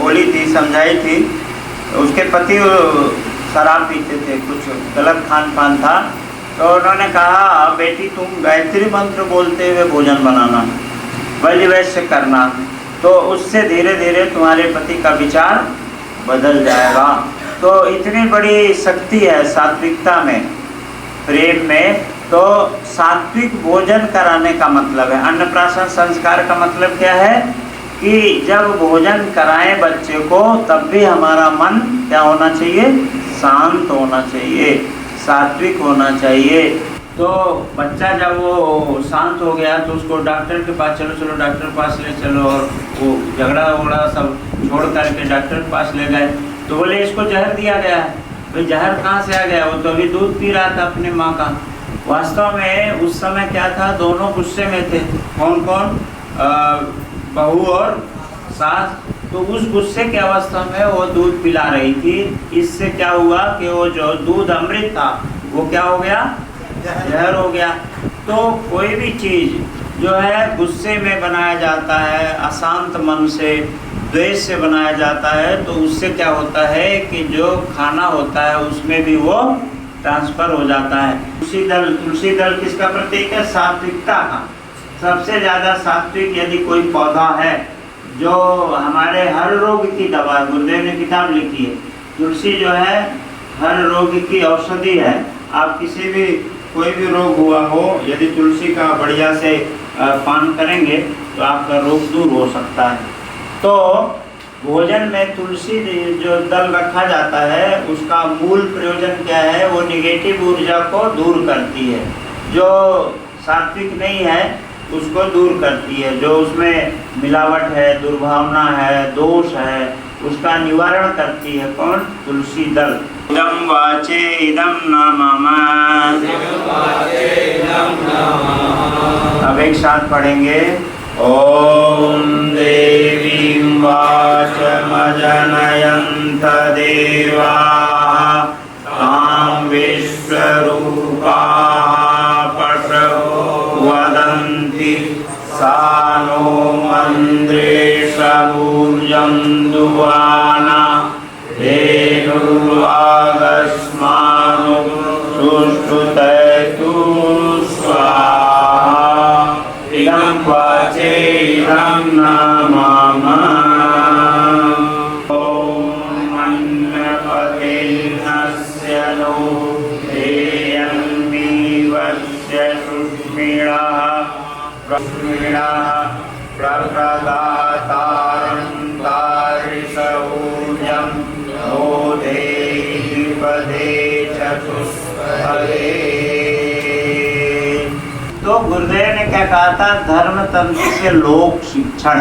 बोली थी, समझाई थी, उसके पति शराब पीते थे, कुछ गलत खान पान था, तो उन्होंने कहा बेटी तुम गायत्री मंत्र बोलते हुए भोजन बनाना, वैद्य वैश्य करना, तो उससे धीरे धीरे तुम्हारे पति का विचार बदल जाएगा। तो इतनी बड़ी शक्ति है सात्विकता में, प्रेम में। तो सात्विक भोजन कराने का मतलब है, अन्नप्राशन संस्कार का मतलब क्या है कि जब भोजन कराएं बच्चे को तब भी हमारा मन क्या होना चाहिए, शांत होना चाहिए, सात्विक होना चाहिए। तो बच्चा जब वो शांत हो गया तो उसको डॉक्टर के पास चलो चलो डॉक्टर के पास ले चलो, और वो झगड़ा वगड़ा सब छोड़ करके डॉक्टर के पास ले गए। तो बोले इसको जहर दिया गया है। भाई जहर कहाँ से आ गया, वो तो अभी दूध पी रहा था अपने माँ का। वास्तव में उस समय क्या था, दोनों गुस्से में थे। कौन कौन, बहू और सास। तो उस गुस्से की अवस्था में वो दूध पिला रही थी। इससे क्या हुआ कि वो जो दूध अमृत था वो क्या हो गया, जहर हो गया। तो कोई भी चीज़ जो है गुस्से में बनाया जाता है, अशांत मन से, द्वेष से बनाया जाता है, तो उससे क्या होता है कि जो खाना होता है उसमें भी वो ट्रांसफ़र हो जाता है। तुलसी दल किसका प्रतीक है, सात्विकता का। सबसे ज़्यादा सात्विक यदि कोई पौधा है जो हमारे हर रोग की दवा, गुरुदेव ने किताब लिखी है, तुलसी जो है हर रोग की औषधि है। आप किसी भी कोई भी रोग हुआ हो, यदि तुलसी का बढ़िया से पान करेंगे तो आपका रोग दूर हो सकता है। तो भोजन में तुलसी जो दल रखा जाता है उसका मूल प्रयोजन क्या है? वो निगेटिव ऊर्जा को दूर करती है, जो सात्विक नहीं है उसको दूर करती है, जो उसमें मिलावट है, दुर्भावना है, दोष है, उसका निवारण करती है। कौन? तुलसी दल। इदं वाचे इदं न मम। अब एक साथ पढ़ेंगे। ओम देवीं वाचमजनयन्त देवाः तां विश्वरूपाः पशवो वदन्ति सा नो मन्द्रेशमूर्जं दुवाना धेनुर्वागस्मानु सुष्ठुतैतु स्वाहा। इदं वाचे इदं न मम। ॐ अन्नपतेर्नस्य नो धेयन्मीवस्य सुष्मिणः प्रप्रदातारं तारिषऊर्जं नो देहिपदे चतुष्पदे। तो गुरुदेव ने क्या कहा था? धर्म तंत्र से लोक शिक्षण।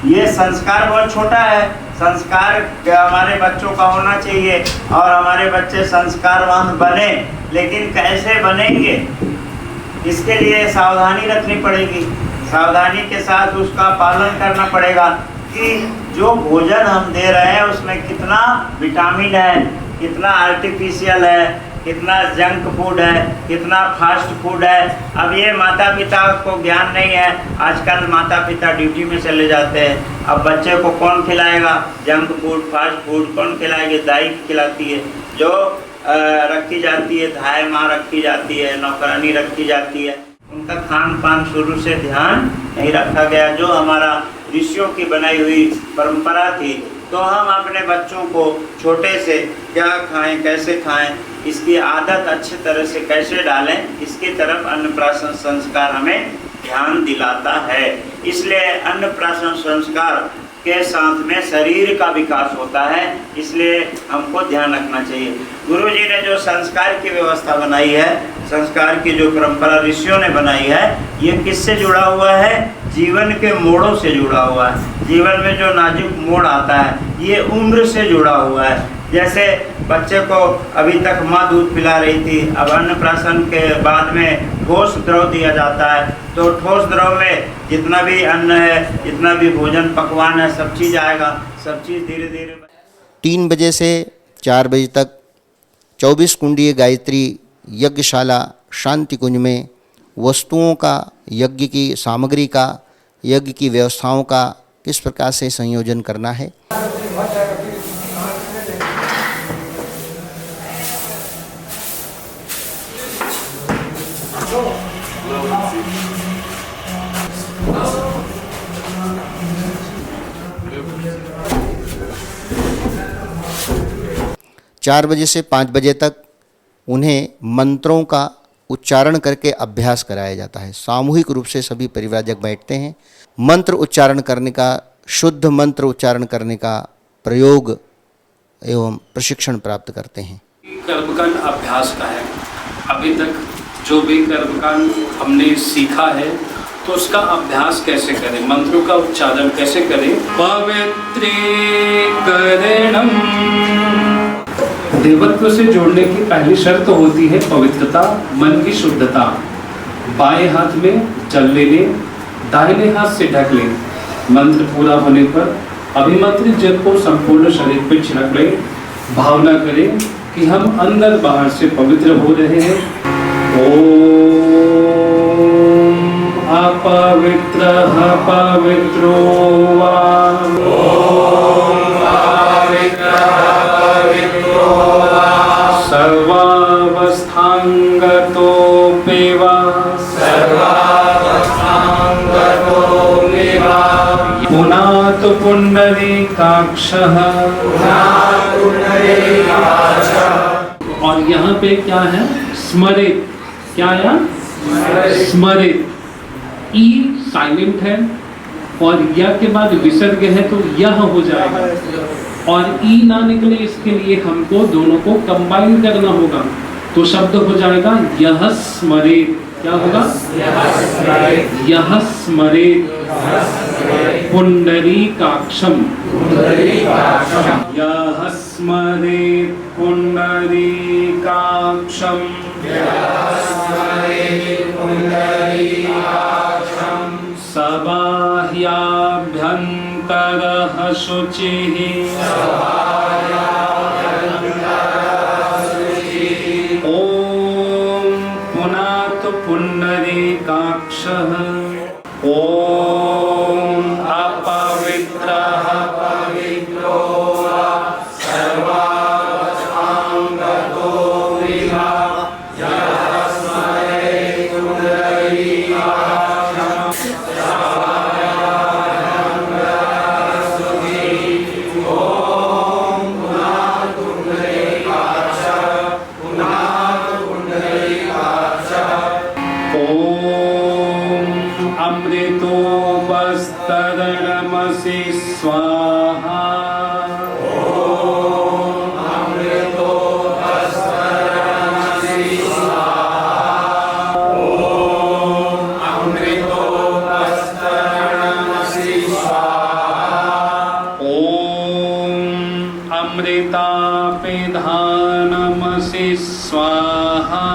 ये संस्कार बहुत छोटा है। संस्कार हमारे बच्चों का होना चाहिए और हमारे बच्चे संस्कारवान बने, लेकिन कैसे बनेंगे इसके लिए सावधानी रखनी पड़ेगी। सावधानी के साथ उसका पालन करना पड़ेगा कि जो भोजन हम दे रहे हैं उसमें कितना विटामिन है, कितना आर्टिफिशियल है, कितना जंक फूड है, कितना फास्ट फूड है। अब ये माता पिता को ज्ञान नहीं है। आजकल माता पिता ड्यूटी में चले जाते हैं, अब बच्चे को कौन खिलाएगा? जंक फूड, फास्ट फूड कौन खिलाएगी? दाई खिलाती है, जो रखी जाती है, धाय माँ रखी जाती है, नौकरानी रखी जाती है। उनका खान पान शुरू से ध्यान नहीं रखा गया, जो हमारा ऋषियों की बनाई हुई परंपरा थी। तो हम अपने बच्चों को छोटे से क्या खाएं, कैसे खाएं, इसकी आदत अच्छी तरह से कैसे डालें, इसकी तरफ अन्नप्राशन संस्कार हमें ध्यान दिलाता है। इसलिए अन्नप्राशन संस्कार के साथ में शरीर का विकास होता है, इसलिए हमको ध्यान रखना चाहिए। गुरु जी ने जो संस्कार की व्यवस्था बनाई है, संस्कार की जो परंपरा ऋषियों ने बनाई है, ये किससे जुड़ा हुआ है? जीवन के मोड़ों से जुड़ा हुआ है। जीवन में जो नाजुक मोड़ आता है ये उम्र से जुड़ा हुआ है। जैसे बच्चे को अभी तक माँ दूध पिला रही थी, अब अन्नप्राशन के बाद में ठोस द्रव दिया जाता है, तो ठोस द्रव में जितना भी अन्न है, जितना भी भोजन पकवान है, सब चीज़ आएगा, सब चीज़ धीरे धीरे। 3 बजे से 4 बजे तक 24 कुंडीय गायत्री यज्ञशाला शांति कुंज में वस्तुओं का, यज्ञ की सामग्री का, यज्ञ की व्यवस्थाओं का किस प्रकार से संयोजन करना है। चार बजे से 5 बजे तक उन्हें मंत्रों का उच्चारण करके अभ्यास कराया जाता है। सामूहिक रूप से सभी परिव्राजक बैठते हैं, मंत्र उच्चारण करने का, शुद्ध मंत्र उच्चारण करने का प्रयोग एवं प्रशिक्षण प्राप्त करते हैं। कर्मकांड अभ्यास का है। अभी तक जो भी कर्मकांड हमने सीखा है तो उसका अभ्यास कैसे करें, मंत्रों का उच्चारण कैसे करें। पवित्रीकरणम, देवत्व से जोड़ने की पहली शर्त होती है पवित्रता, मन की शुद्धता। बाएं हाथ में जल लेने, दाहिने हाथ से ढक लें। मंत्र पूरा होने पर अभिमंत्रित जल को संपूर्ण शरीर पर छिड़क लें। भावना करें कि हम अंदर बाहर से पवित्र हो रहे हैं। ओम अपवित्रः पवित्रो वा, सर्वावस्थांगतोऽपि वा, पुनातु पुंडरीकाक्षः। और यहाँ पे क्या है? स्मरित। क्या है? स्मरित। ई साइलेंट है, और य के बाद विसर्ग है तो यह हो जाएगा, और ई ना निकले इसके लिए हमको दोनों को कंबाइन करना होगा। तो शब्द हो जाएगा यह स्मरेत। क्या होगा? यह स्मरेत पुंडरीकाक्षम। यह स्मरेत पुंडरीकाक्षम। सबाह्याभ्यन्तरः शुचिः। ॐ पुनातु पुण्डरीकाक्षः। ॐ अपवित्रः पवित्रो वा सर्वावस्थाङ्गतो विहा। यः स्मरेत् पुण्डरीकाक्षं अमृतोपस्तरणमसि स्वाहा। अमृतोपस्तरणमसि स्वाहा। अमृतोपस्तरणमसि स्वाहा। अमृतापिधानमसि स्वाहा।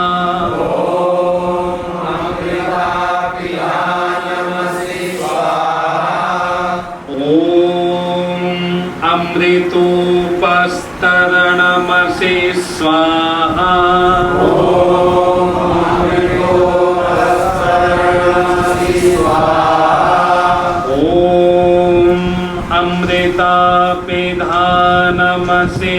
अमृतोपस्तरणमसि स्वाहा। अमृतापिधानमसि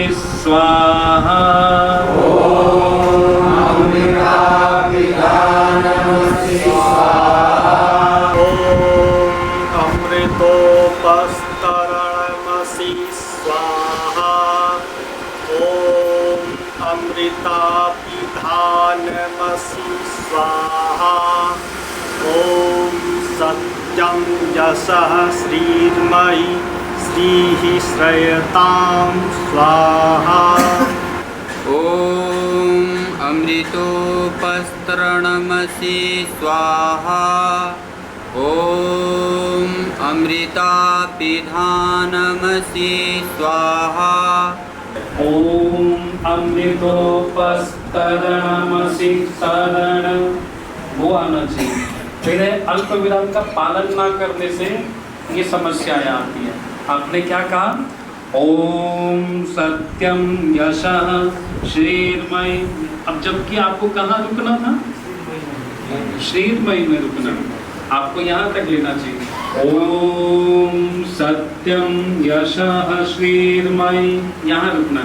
स्वाहा। अमृतोपस्तरणमसि स्वाहा। ॐ अमृतापिधानमसि स्वाहा। ॐ सत्यं यशः श्रीर्मयि श्रीः श्रयतां स्वाहा। ॐ अमृतोपस्तरणमसि स्वाहा। ॐ अमृतापिधानमसि स्वाहा। ॐ अमृतोपस्तरणमसि शरण। वो आना चाहिए। फिर अल्प विराम का पालन ना करने से ये समस्याएं आती है। आपने क्या कहा? ओम सत्यम यशः श्रीर्मयि। अब जबकि आपको कहाँ रुकना था? श्रीर्मयि में रुकना। आपको यहाँ तक लेना चाहिए। ओम सत्यम यशः श्रीर्मयि, यहाँ रुकना।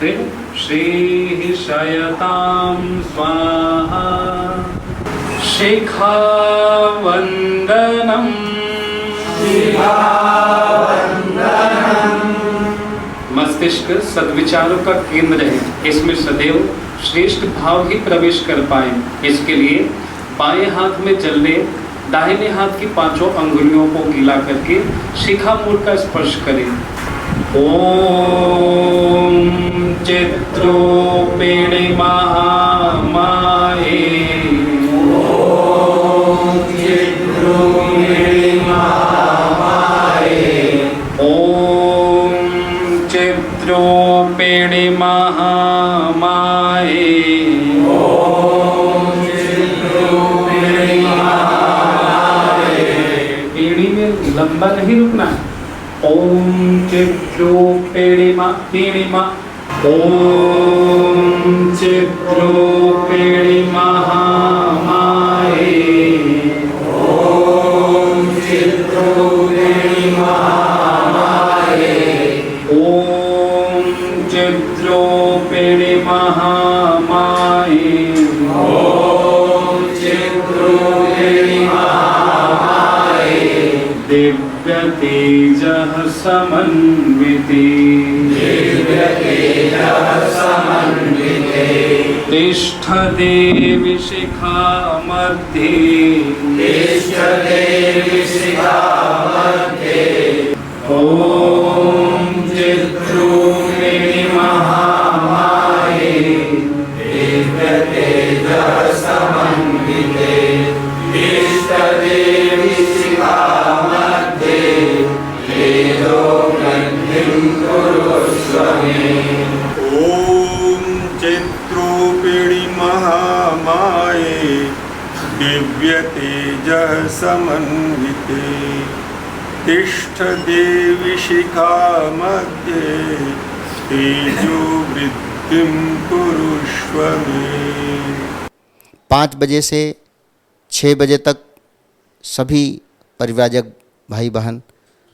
फिर श्रीः शयतां स्वाहा। शिखावन्दनम्। मस्तिष्क सद्विचारों का केंद्र है। इसमें सदैव श्रेष्ठ भाव ही प्रवेश कर पाए, इसके लिए बाएं हाथ में जल ले, दाहिने हाथ की पांचों अंगुलियों को गीला करके शिखा मूल का स्पर्श करें। ओम चित्रोपेणे महामाये। ओम चित्रोपेणे महामाये। ओम चित्रोपेणे महामाये। लंबा नहीं रुकना। ओम चित्रोपेणिमा पेणिमा। ओम चित्रोपेणिमा माये। ओम चित्रोपेणिमा माये। ओम चित्रोपेणिमा माये। ओम चित्रोपेणिमा दिव्य तेजः समन्विते। दिव्य तेजः समन्विते। तिष्ठ देवी शिखा मध्ये ओम चिद्रूपिणी महामाये दिव्यतेजसमन्विते तिष्ठ देवी शिखा मध्ये तेजोवृद्धिं कुरुष्व मे। ओम चिद्रूपिणी महामाये दिव्य तेजः समन्विते तिष्ठ देवी शिखा मध्ये तेजो वृद्धिं कुरुष्व मे। 5 बजे से 6 बजे तक सभी परिव्राजक भाई बहन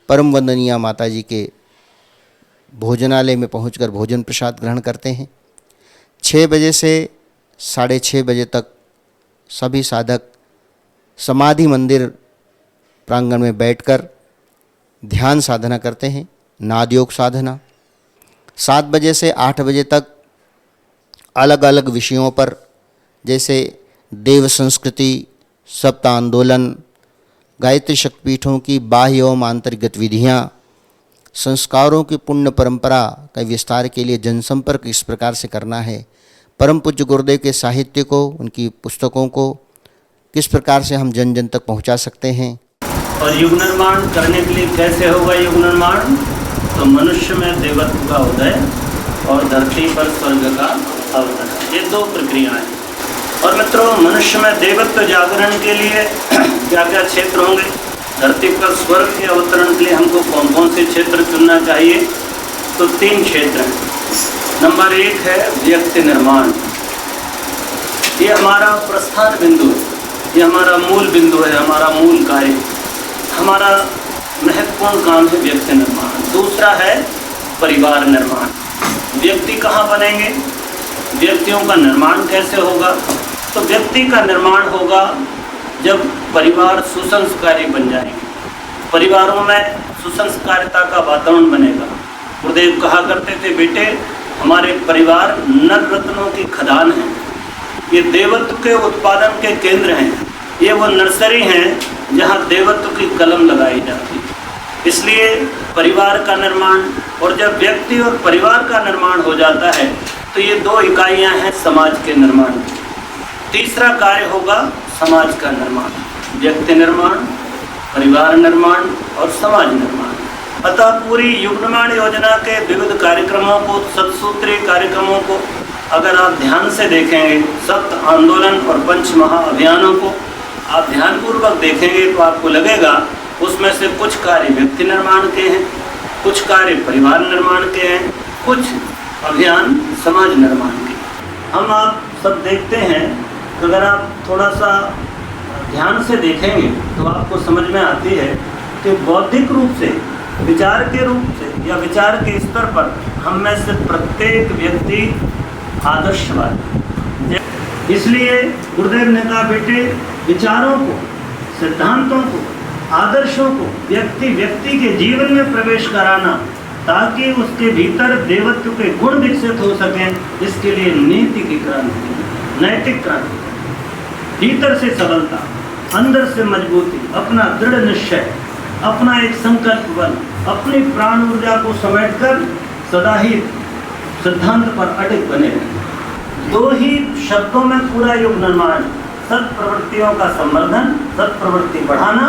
परम वंदनीय माता जी के भोजनालय में पहुंचकर भोजन प्रसाद ग्रहण करते हैं। 6 बजे से 6:30 बजे तक सभी साधक समाधि मंदिर प्रांगण में बैठकर ध्यान साधना करते हैं, नाद योग साधना। 7 बजे से 8 बजे तक अलग अलग विषयों पर जैसे देव संस्कृति, सप्त आंदोलन, गायत्री शक्तिपीठों की बाह्य एवं आंतरिक गतिविधियाँ, संस्कारों की पुण्य परंपरा का विस्तार के लिए जनसंपर्क इस प्रकार से करना है। परम पूज्य गुरुदेव के साहित्य को, उनकी पुस्तकों को किस प्रकार से हम जन जन तक पहुंचा सकते हैं। और युग निर्माण करने के लिए कैसे होगा युग निर्माण? तो मनुष्य में देवत्व का उदय और धरती पर स्वर्ग का अवतरण, ये 2 प्रक्रियाएं। और मित्रों, मनुष्य में देवत्व जागरण के लिए क्या क्या क्षेत्र होंगे? धरती पर स्वर्ग के अवतरण के लिए हमको कौन कौन से क्षेत्र चुनना चाहिए? तो 3 क्षेत्र हैं। नंबर 1 है व्यक्ति निर्माण। ये हमारा प्रस्थान बिंदु है, ये हमारा मूल बिंदु है, हमारा मूल कार्य, हमारा महत्वपूर्ण काम है व्यक्ति निर्माण। दूसरा है परिवार निर्माण। व्यक्ति कहाँ बनेंगे? व्यक्तियों का निर्माण कैसे होगा? तो व्यक्ति का निर्माण होगा जब परिवार सुसंस्कारी बन जाएंगे, परिवारों में सुसंस्कारिता का वातावरण बनेगा। गुरुदेव कहा करते थे, बेटे हमारे परिवार नर रत्नों की खदान है, ये देवत्व के उत्पादन के केंद्र हैं, ये वो नर्सरी हैं जहाँ देवत्व की कलम लगाई जाती है। इसलिए परिवार का निर्माण, और जब व्यक्ति और परिवार का निर्माण हो जाता है तो ये 2 इकाइयाँ हैं समाज के निर्माण की। तीसरा कार्य होगा समाज का निर्माण, व्यक्ति निर्माण, परिवार निर्माण और समाज निर्माण। अतः पूरी युग निर्माण योजना के विविध कार्यक्रमों को, सतसूत्रीय कार्यक्रमों को अगर आप ध्यान से देखेंगे, सप्त आंदोलन और 5 महाअभियानों को आप ध्यानपूर्वक देखेंगे तो आपको लगेगा उसमें से कुछ कार्य व्यक्ति निर्माण के हैं, कुछ कार्य परिवार निर्माण के हैं, कुछ अभियान समाज निर्माण के। हम आप सब देखते हैं, तो अगर आप थोड़ा सा ध्यान से देखेंगे तो आपको समझ में आती है कि बौद्धिक रूप से, विचार के रूप से या विचार के स्तर पर हम में से प्रत्येक व्यक्ति आदर्शवादी। इसलिए गुरुदेव ने कहा, बेटे विचारों को, सिद्धांतों को, आदर्शों को व्यक्ति के जीवन में प्रवेश कराना, ताकि उसके भीतर देवत्व के गुण विकसित हो सकें। इसके लिए नीति की क्रांति, नैतिक क्रांति, भीतर से सबलता, अंदर से मजबूती, अपना दृढ़ निश्चय, अपना एक संकल्प बल, अपनी प्राण ऊर्जा को समेटकर सदा ही सिद्धांत पर अटक बने रहें। 2 ही शब्दों में पूरा युग निर्माण, सत्प्रवृत्तियों का संवर्धन, सत्प्रवृत्ति बढ़ाना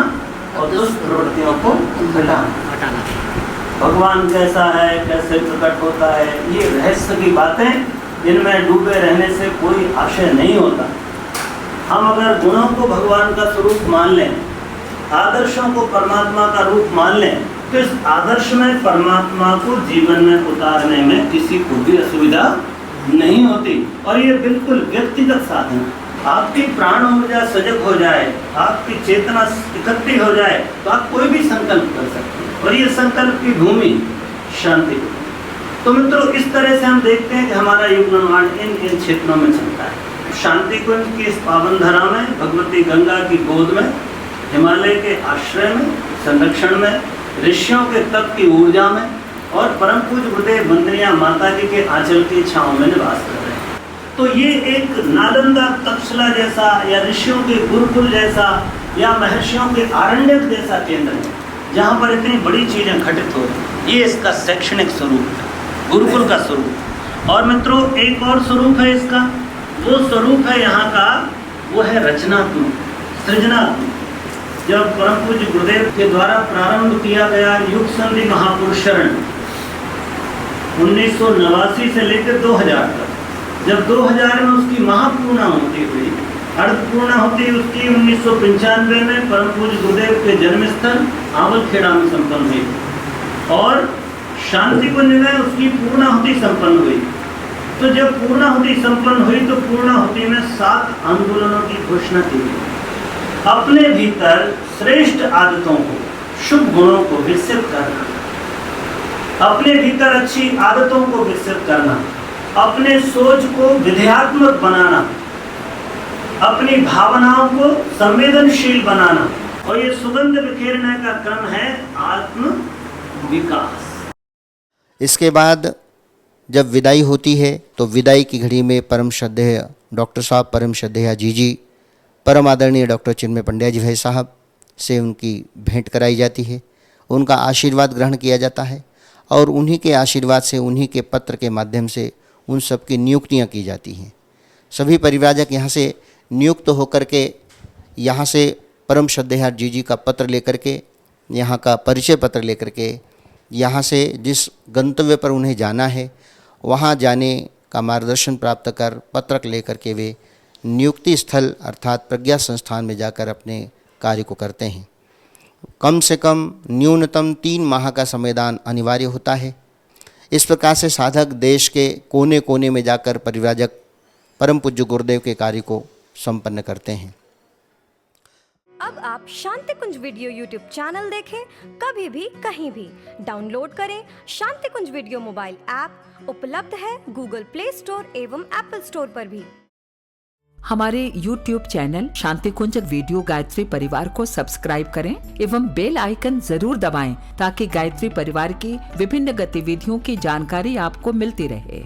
और दुष्प्रवृत्तियों को हटाना। भगवान कैसा है, कैसे प्रकट होता है, ये रहस्य की बातें, इनमें डूबे रहने से कोई आशय नहीं होता। हम अगर गुणों को भगवान का स्वरूप मान लें, आदर्शों को परमात्मा का रूप मान लें, तो इस आदर्श में परमात्मा को जीवन में उतारने में किसी को भी असुविधा नहीं होती। और ये बिल्कुल व्यक्तिगत साधन है। आपकी प्राण ऊर्जा सजग हो जाए, आपकी चेतना इकट्ठी हो जाए तो आप कोई भी संकल्प कर सकते हैं, और ये संकल्प की भूमि शांति। तो मित्रों, इस तरह से हम देखते हैं कि हमारा युग निर्माण इन क्षेत्रों में चलता है। शांति कुंज की इस पावन धरा में, भगवती गंगा की गोद में, हिमालय के आश्रय में, संरक्षण में, ऋषियों के तप की ऊर्जा में और परम पूज्य गुरुदेव वंदनीय माता जी के आंचल की छांव में निवास कर रहे हैं। तो तो ये एक नालंदा तक्षशिला जैसा या ऋषियों के गुरुकुल जैसा या महर्षियों के आरण्यक जैसा केंद्र है, जहाँ पर इतनी बड़ी चीज़ें घटित हो रही। ये इसका शैक्षणिक स्वरूप है, गुरुकुल का स्वरूप। और मित्रों एक और स्वरूप है इसका, वो स्वरूप है यहाँ का, वो है रचनात्मक, सृजनात्मक। जब परम पूज्य गुरुदेव के द्वारा प्रारंभ किया गया युग संधि महापुरुष शरण 1989 से लेकर 2000 तक, जब 2000 में उसकी महापूर्णाहुति हुई, अर्धपूर्णाहुति उसकी 1995 में परम पूज्य गुरुदेव के जन्मस्थल आवलखेड़ा में संपन्न हुई और शांति कुंज में उसकी पूर्णाहुति संपन्न हुई। तो जब पूर्णाहुति संपन्न हुई तो पूर्णाहुति में 7 आंदोलनों की घोषणा की गई। अपने भीतर श्रेष्ठ आदतों को, शुभ गुणों को विकसित करना, अपने भीतर अच्छी आदतों को विकसित करना, अपने सोच को विधेयात्मक बनाना, अपनी भावनाओं को संवेदनशील बनाना, और ये सुगंध बिखेरने का क्रम है आत्म विकास। इसके बाद जब विदाई होती है तो विदाई की घड़ी में परम श्रद्धेय डॉक्टर साहब, परम श्रद्धेय जी, परम आदरणीय डॉक्टर चिन्मय पंड्या जी भाई साहब से उनकी भेंट कराई जाती है, उनका आशीर्वाद ग्रहण किया जाता है और उन्हीं के आशीर्वाद से, उन्हीं के पत्र के माध्यम से उन सब की नियुक्तियाँ की जाती हैं। सभी परिव्राजक यहाँ से नियुक्त होकर के यहाँ से परम श्रद्धेय जी का पत्र लेकर के, यहाँ का परिचय पत्र लेकर के, यहाँ से जिस गंतव्य पर उन्हें जाना है वहाँ जाने का मार्गदर्शन प्राप्त कर पत्रक लेकर के वे नियुक्ति स्थल अर्थात प्रज्ञा संस्थान में जाकर अपने कार्य को करते हैं। कम से कम न्यूनतम 3 माह का समयदान अनिवार्य होता है। इस प्रकार से साधक देश के कोने कोने में जाकर परिव्राजक परम पूज्य गुरुदेव के कार्य को संपन्न करते हैं। अब आप शांति कुंज वीडियो यूट्यूब चैनल देखें कभी भी कहीं भी। डाउनलोड करें शांति कुंज वीडियो मोबाइल ऐप, उपलब्ध है गूगल प्ले स्टोर एवं एप्पल स्टोर पर भी। हमारे YouTube चैनल शांति कुंज वीडियो गायत्री परिवार को सब्सक्राइब करें एवं बेल आइकन जरूर दबाएं ताकि गायत्री परिवार की विभिन्न गतिविधियों की जानकारी आपको मिलती रहे।